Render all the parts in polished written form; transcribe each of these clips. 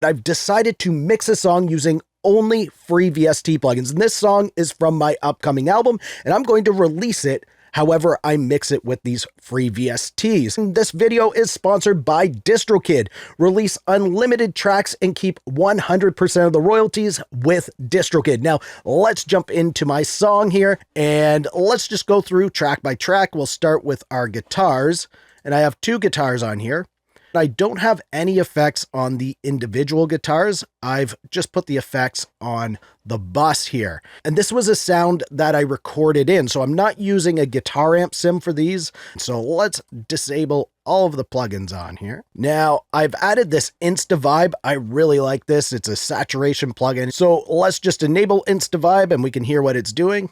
I've decided to mix a song using only free VST plugins. And this song is from my upcoming album, and I'm going to release it however I mix it with these free VSTs. And this video is sponsored by DistroKid. Release unlimited tracks and keep 100% of the royalties with DistroKid. Now, let's jump into my song here, and let's just go through track by track. We'll start with our guitars, and I have 2 guitars on here. I don't have any effects on the individual guitars. I've just put the effects on the bus here. And this was a sound that I recorded in, so I'm not using a guitar amp sim for these. So let's disable all of the plugins on here. Now, I've added this Instavibe. I really like this. It's a saturation plugin. So let's just enable Instavibe and we can hear what it's doing.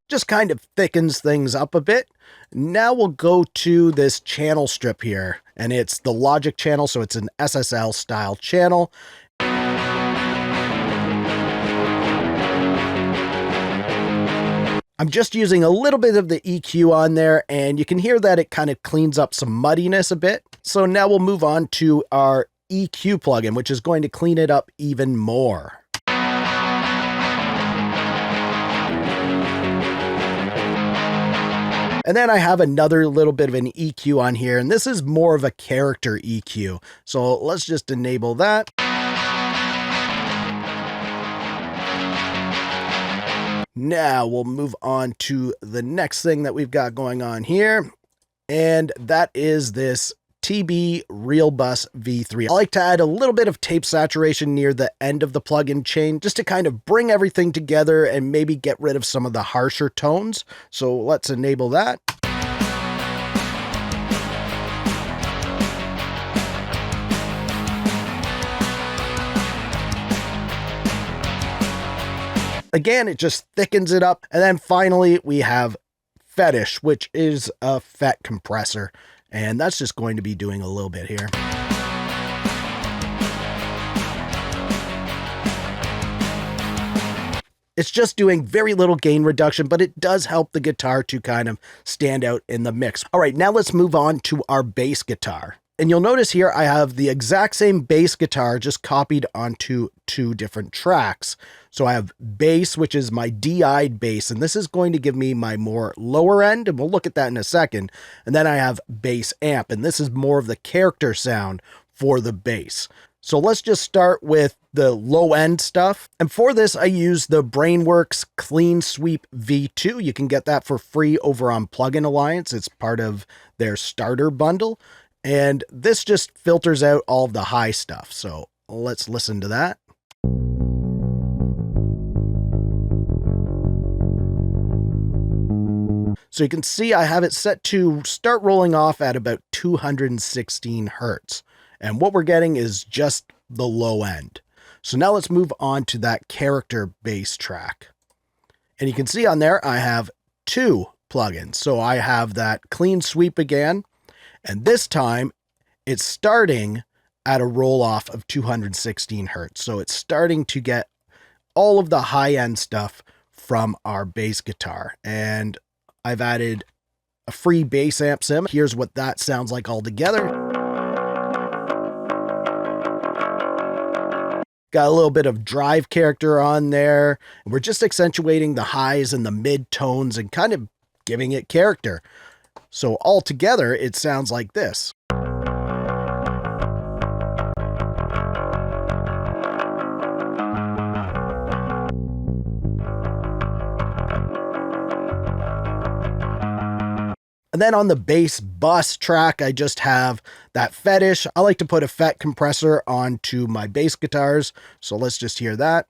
Just kind of thickens things up a bit. Now we'll go to this channel strip here, and it's the Logic channel, so it's an SSL style channel. I'm just using a little bit of the EQ on there, and you can hear that it kind of cleans up some muddiness a bit. So now we'll move on to our EQ plugin, which is going to clean it up even more. And then I have another little bit of an EQ on here, and this is more of a character EQ. So let's just enable that. Now we'll move on to the next thing that we've got going on here, and that is this Reelbus V3. I like to add a little bit of tape saturation near the end of the plugin chain just to kind of bring everything together and maybe get rid of some of the harsher tones. So let's enable that. Again, it just thickens it up. And then finally, we have Fetish, which is a Fet compressor. And that's just going to be doing a little bit here. It's just doing very little gain reduction, but it does help the guitar to kind of stand out in the mix. All right, now let's move on to our bass guitar. And you'll notice here I have the exact same bass guitar just copied onto 2 different tracks. So I have bass, which is my DI'd bass, and this is going to give me my more lower end, and we'll look at that in a second. And then I have bass amp, and this is more of the character sound for the bass. So let's just start with the low end stuff. And for this, I use the Brainworks Clean Sweep V2. You can get that for free over on Plugin Alliance. It's part of their starter bundle. And this just filters out all of the high stuff. So let's listen to that. So you can see I have it set to start rolling off at about 216 hertz. And what we're getting is just the low end. So now let's move on to that character bass track. And you can see on there, I have 2 plugins. So I have that clean sweep again. And this time it's starting at a roll off of 216 hertz. So it's starting to get all of the high end stuff from our bass guitar. And I've added a free bass amp sim. Here's what that sounds like all together. Got a little bit of drive character on there. We're just accentuating the highs and the mid tones and kind of giving it character. So all together, it sounds like this. And then on the bass bus track, I just have that Fetish. I like to put a Fet compressor onto my bass guitars. So let's just hear that.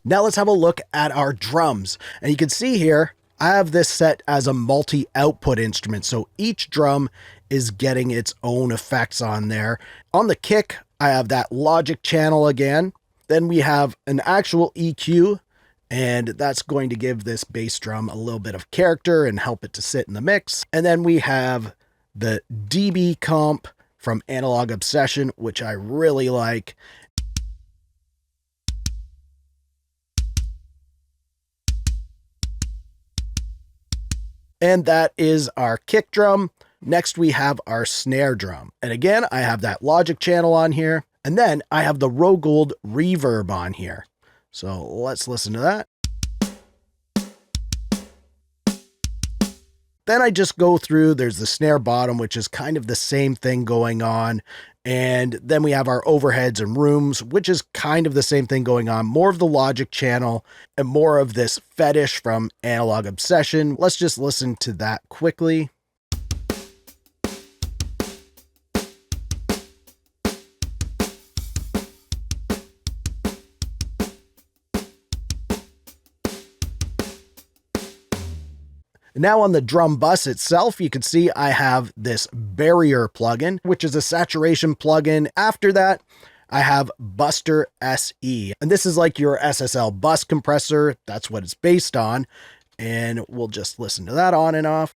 Now let's have a look at our drums. And you can see here, I have this set as a multi-output instrument. So each drum is getting its own effects on there. On the kick, I have that Logic channel again. Then we have an actual EQ, and that's going to give this bass drum a little bit of character and help it to sit in the mix. And then we have the dB comp from Analog Obsession, which I really like. And that is our kick drum. Next, we have our snare drum. And again, I have that Logic channel on here. And then I have the Rogold reverb on here. So let's listen to that. Then I just go through, there's the snare bottom, which is kind of the same thing going on. And then we have our overheads and rooms, which is kind of the same thing going on. More of the Logic channel and more of this Fetish from Analog Obsession. Let's just listen to that quickly. Now on the drum bus itself, you can see I have this barrier plugin, which is a saturation plugin. After that, I have Buster SE, and this is like your SSL bus compressor. That's what it's based on. And we'll just listen to that on and off.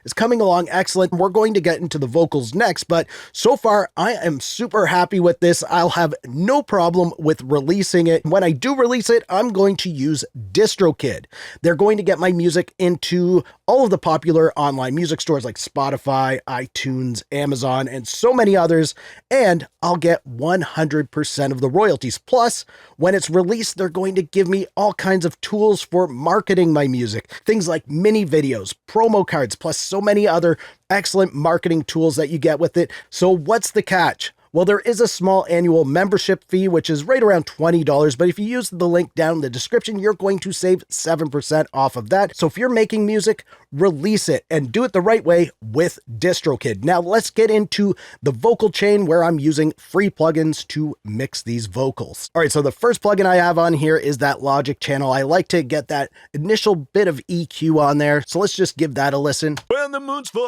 It's coming along excellent. We're going to get into the vocals next, but so far I am super happy with this. I'll have no problem with releasing it. When I do release it, I'm going to use DistroKid. They're going to get my music into all of the popular online music stores like Spotify, iTunes, Amazon, and so many others, and I'll get 100% of the royalties. Plus, when it's released, they're going to give me all kinds of tools for marketing my music. Things like mini videos, promo cards, plus so many other excellent marketing tools that you get with it. So what's the catch? Well, there is a small annual membership fee, which is right around $20, but if you use the link down in the description, you're going to save 7% off of that. So if you're making music, release it and do it the right way with DistroKid. Now let's get into the vocal chain where I'm using free plugins to mix these vocals. All right, so the first plugin I have on here is that Logic channel. I like to get that initial bit of EQ on there. So let's just give that a listen. When the moon's full,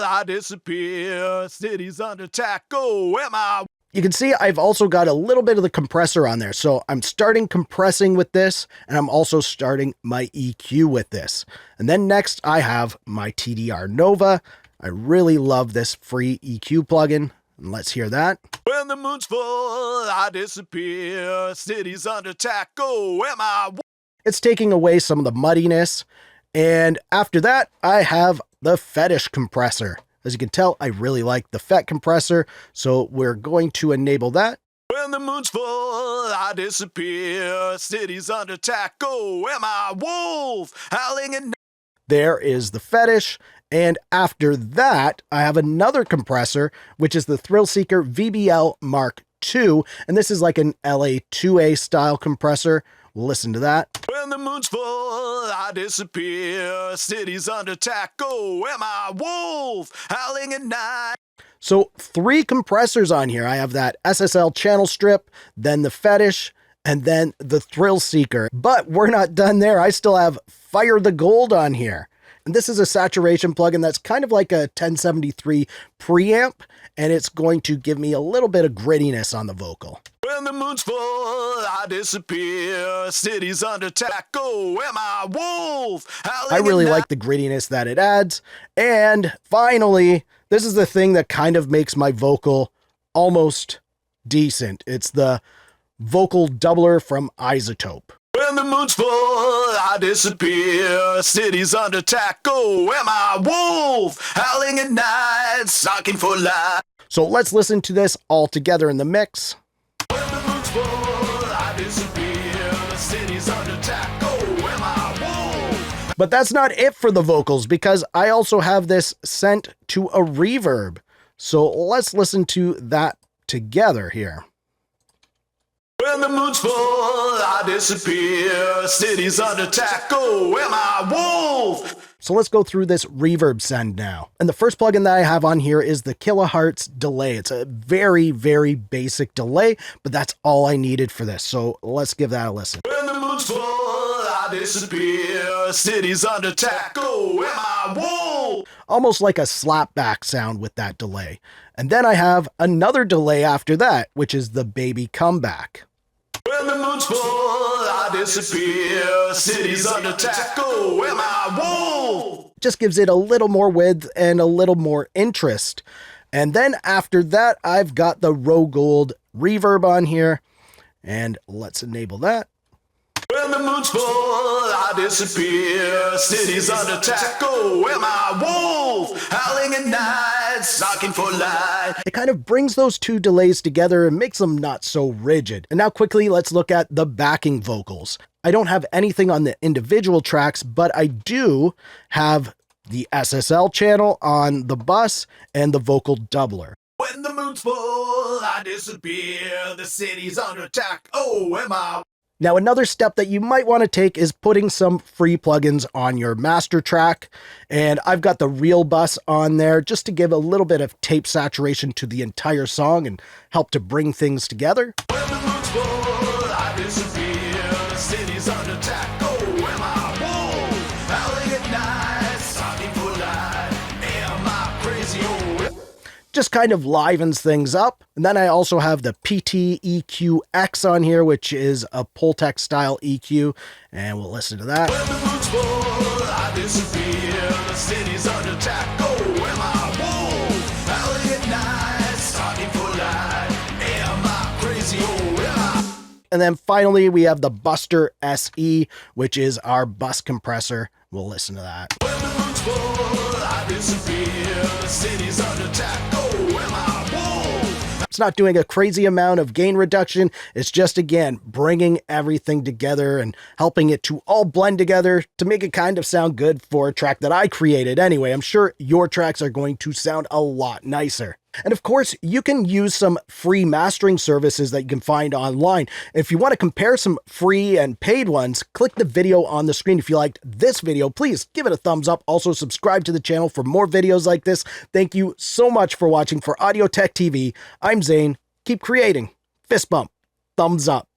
I disappear. City's under attack. Oh, am I? You can see I've also got a little bit of the compressor on there. So I'm starting compressing with this, and I'm also starting my EQ with this. And then next I have my TDR Nova. I really love this free EQ plugin. And let's hear that. When the moon's full, I disappear. City's under attack. Oh, am I? It's taking away some of the muddiness. And after that, I have the Fetish compressor. As you can tell, I really like the FET compressor, so we're going to enable that. When the moon's full, I disappear. City's under attack. Oh, am I? Wolves howling at night. There is the Fetish. And after that, I have another compressor, which is the Thrill Seeker VBL Mark II. And this is like an LA2A style compressor. We'll listen to that. When the moon's full, I disappear. City's under attack. Oh, am I? Wolves howling at night. So 3 compressors on here. I have that SSL channel strip, then the Fetish, and then the Thrill Seeker. But we're not done there. I still have Fire the Gold on here. And this is a saturation plugin that's kind of like a 1073 preamp, and it's going to give me a little bit of grittiness on the vocal. When the moon's full, I disappear. City's under attack. Oh, am I? Wolves howling. I really like the grittiness that it adds. And finally, this is the thing that kind of makes my vocal almost decent. It's the vocal doubler from Isotope. When the moon's full, I disappear. City's under attack. Oh, am I? Wolves howling at night, sucking for life. So let's listen to this all together in the mix. When the moon's full, I disappear. City's under attack. Oh, am I? Wolves. But that's not it for the vocals, because I also have this sent to a reverb. So let's listen to that together here. When the moon's full, I disappear. City's under attack. Oh, am I? Wolves. So let's go through this reverb send now. And the first plugin that I have on here is the Kilohearts delay. It's a very, very basic delay, but that's all I needed for this. So let's give that a listen. When the moon's full, I disappear. City's under attack. Oh, am I? Wolves. Almost like a slapback sound with that delay. And then I have another delay after that, which is the baby comeback. When the moon's full, I disappear. City's under attack. Oh, am I? Wolves. Just gives it a little more width and a little more interest. And then after that, I've got the Rogold reverb on here. And let's enable that. When the moon's full, I disappear. City's under attack. Oh, am I wolf? Howling at night, stalking for light. It kind of brings those two delays together and makes them not so rigid. And now quickly, let's look at the backing vocals. I don't have anything on the individual tracks, but I do have the SSL channel on the bus and the vocal doubler. When the moon's full, I disappear. The city's under attack. Oh, am I? Now, another step that you might want to take is putting some free plugins on your master track. And I've got the Reelbus on there just to give a little bit of tape saturation to the entire song and help to bring things together. When the moon's full, I disappear. The city's under attack. Oh, am I wolf? Howling at night, stalking for light. Am I crazy? Oh, just kind of livens things up. And then I also have the PTEq-X on here, which is a Pultec style EQ, and we'll listen to that. when the moon's full, I disappear. The city's under attack. Oh, am I wolf? Howling at night, stalking for light. Am I crazy? Oh, am I? And then finally, we have the Buster SE, which is our bus compressor. We'll listen to that. When the moon's full, I disappear. The city's under attack. Oh, am I wolf? It's not doing a crazy amount of gain reduction. It's just, again, bringing everything together and helping it to all blend together to make it kind of sound good for a track that I created anyway. I'm sure your tracks are going to sound a lot nicer. And of course, you can use some free mastering services that you can find online. If you want to compare some free and paid ones, click the video on the screen. If you liked this video, please give it a thumbs up. Also, subscribe to the channel for more videos like this. Thank you so much for watching. For Audio Tech TV, I'm Zane. Keep creating. Fist bump. Thumbs up.